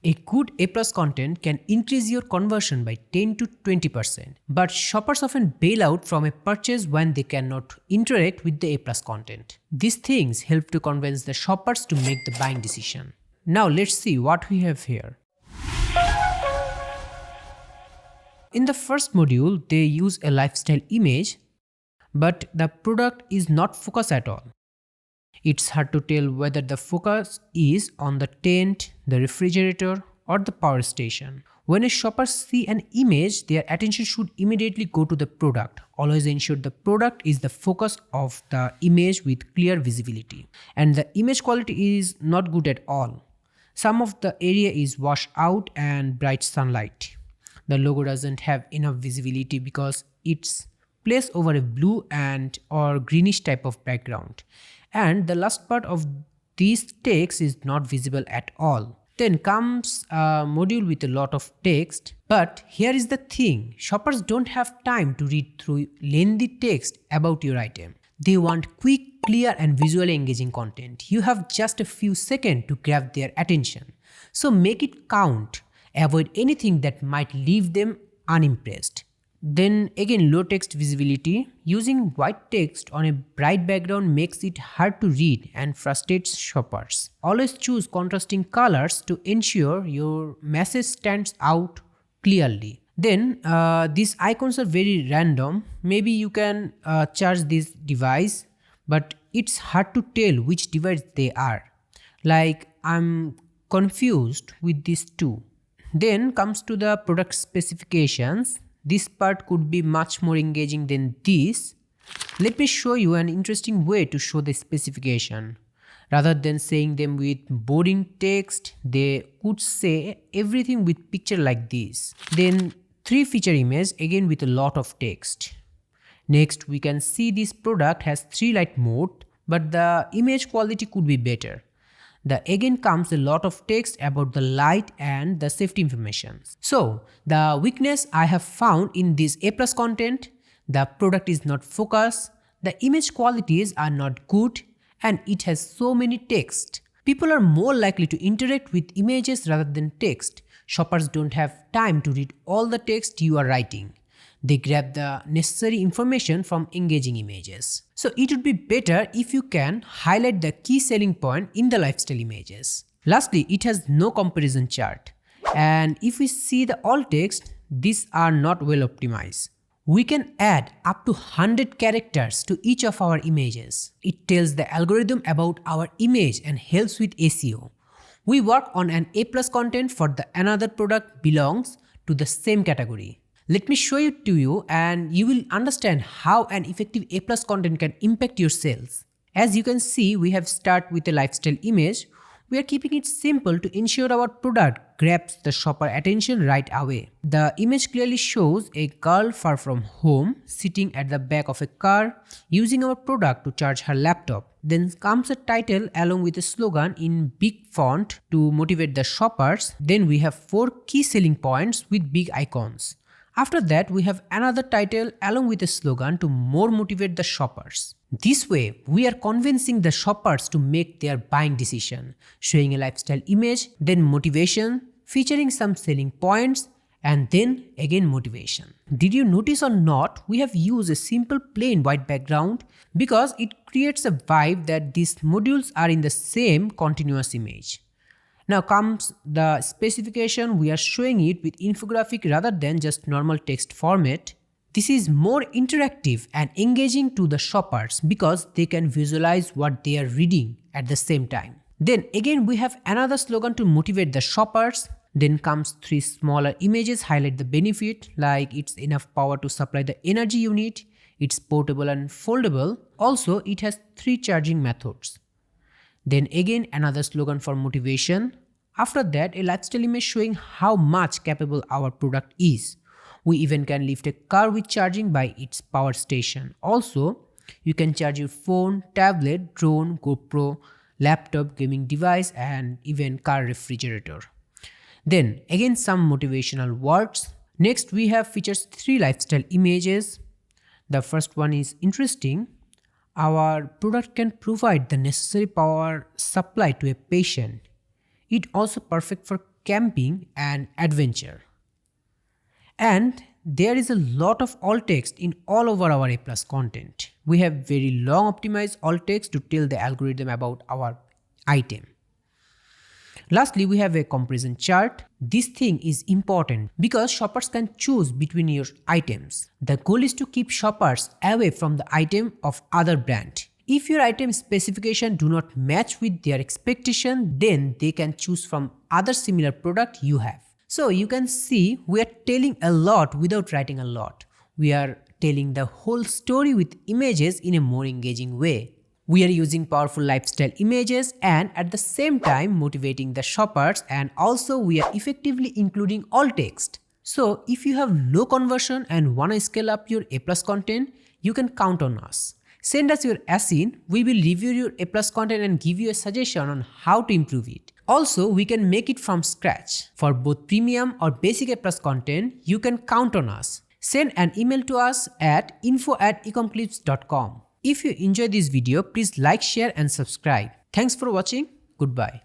A good A+ content can increase your conversion by 10 to 20%, but shoppers often bail out from a purchase when they cannot interact with the A+ content. These things help to convince the shoppers to make the buying decision. Now let's see what we have here. In the first module, they use a lifestyle image, but the product is not focused at all. It's hard to tell whether the focus is on the tent, the refrigerator, or the power station. When a shopper sees an image, their attention should immediately go to the product. Always ensure the product is the focus of the image with clear visibility. And the image quality is not good at all. Some of the area is washed out and bright sunlight. The logo doesn't have enough visibility because it's placed over a blue and or greenish type of background. And the last part of this text is not visible at all. Then comes a module with a lot of text. But here is the thing, shoppers don't have time to read through lengthy text about your item. They want quick, clear and visually engaging content. You have just a few seconds to grab their attention. So make it count. Avoid anything that might leave them unimpressed. Then again, low text visibility. Using white text on a bright background makes it hard to read and frustrates shoppers. Always choose contrasting colors to ensure your message stands out clearly. Then these icons are very random. Maybe you can charge this device, but it's hard to tell which device they are. Like, I'm confused with these two. Then comes to the product specifications. This part could be much more engaging than this. Let me show you an interesting way to show the specification. Rather than saying them with boring text, they could say everything with picture like this. Then 3 feature image, again with a lot of text. Next, we can see this product has 3 light mode, but the image quality could be better. Again comes a lot of text about the light and the safety information. So the weakness I have found in this A+ content, the product is not focused, the image qualities are not good, and it has so many text. People are more likely to interact with images rather than text. Shoppers don't have time to read all the text you are writing. They grab the necessary information from engaging images. So it would be better if you can highlight the key selling point in the lifestyle images. Lastly, it has no comparison chart. And if we see the alt text, these are not well optimized. We can add up to 100 characters to each of our images. It tells the algorithm about our image and helps with SEO. We work on an A+ content for the another product belongs to the same category. Let me show it to you and you will understand how an effective A+ content can impact your sales. As you can see, we have started with a lifestyle image. We are keeping it simple to ensure our product grabs the shopper attention right away. The image clearly shows a girl far from home sitting at the back of a car using our product to charge her laptop. Then comes a title along with a slogan in big font to motivate the shoppers. Then we have 4 key selling points with big icons. After that, we have another title along with a slogan to more motivate the shoppers. This way, we are convincing the shoppers to make their buying decision, showing a lifestyle image, then motivation, featuring some selling points, and then again motivation. Did you notice or not, we have used a simple plain white background because it creates a vibe that these modules are in the same continuous image. Now comes the specification. We are showing it with infographic rather than just normal text format. This is more interactive and engaging to the shoppers because they can visualize what they are reading at the same time. Then again we have another slogan to motivate the shoppers. Then comes 3 smaller images highlight the benefit, like it's enough power to supply the energy unit, it's portable and foldable. Also it has 3 charging methods. Then again another slogan for motivation. After that, a lifestyle image showing how much capable our product is. We even can lift a car with charging by its power station. Also, you can charge your phone, tablet, drone, GoPro, laptop, gaming device and even car refrigerator. Then again some motivational words. Next we have features 3 lifestyle images. The first one is interesting. Our product can provide the necessary power supply to a patient. It also perfect for camping and adventure. And there is a lot of alt text in all over our A+ content. We have very long optimized alt text to tell the algorithm about our item. Lastly, we have a comparison chart. This thing is important because shoppers can choose between your items. The goal is to keep shoppers away from the item of other brand. If your item specification do not match with their expectation, then they can choose from other similar product you have. So you can see we are telling a lot without writing a lot. We are telling the whole story with images in a more engaging way. We are using powerful lifestyle images and at the same time motivating the shoppers, and also we are effectively including alt text. So if you have low conversion and want to scale up your A+ content, you can count on us. Send us your ASIN, we will review your A+ content and give you a suggestion on how to improve it. Also, we can make it from scratch. For both premium or basic A+ content, you can count on us. Send an email to us at info@ecomclips.com. If you enjoyed this video, please like, share and subscribe. Thanks for watching. Goodbye.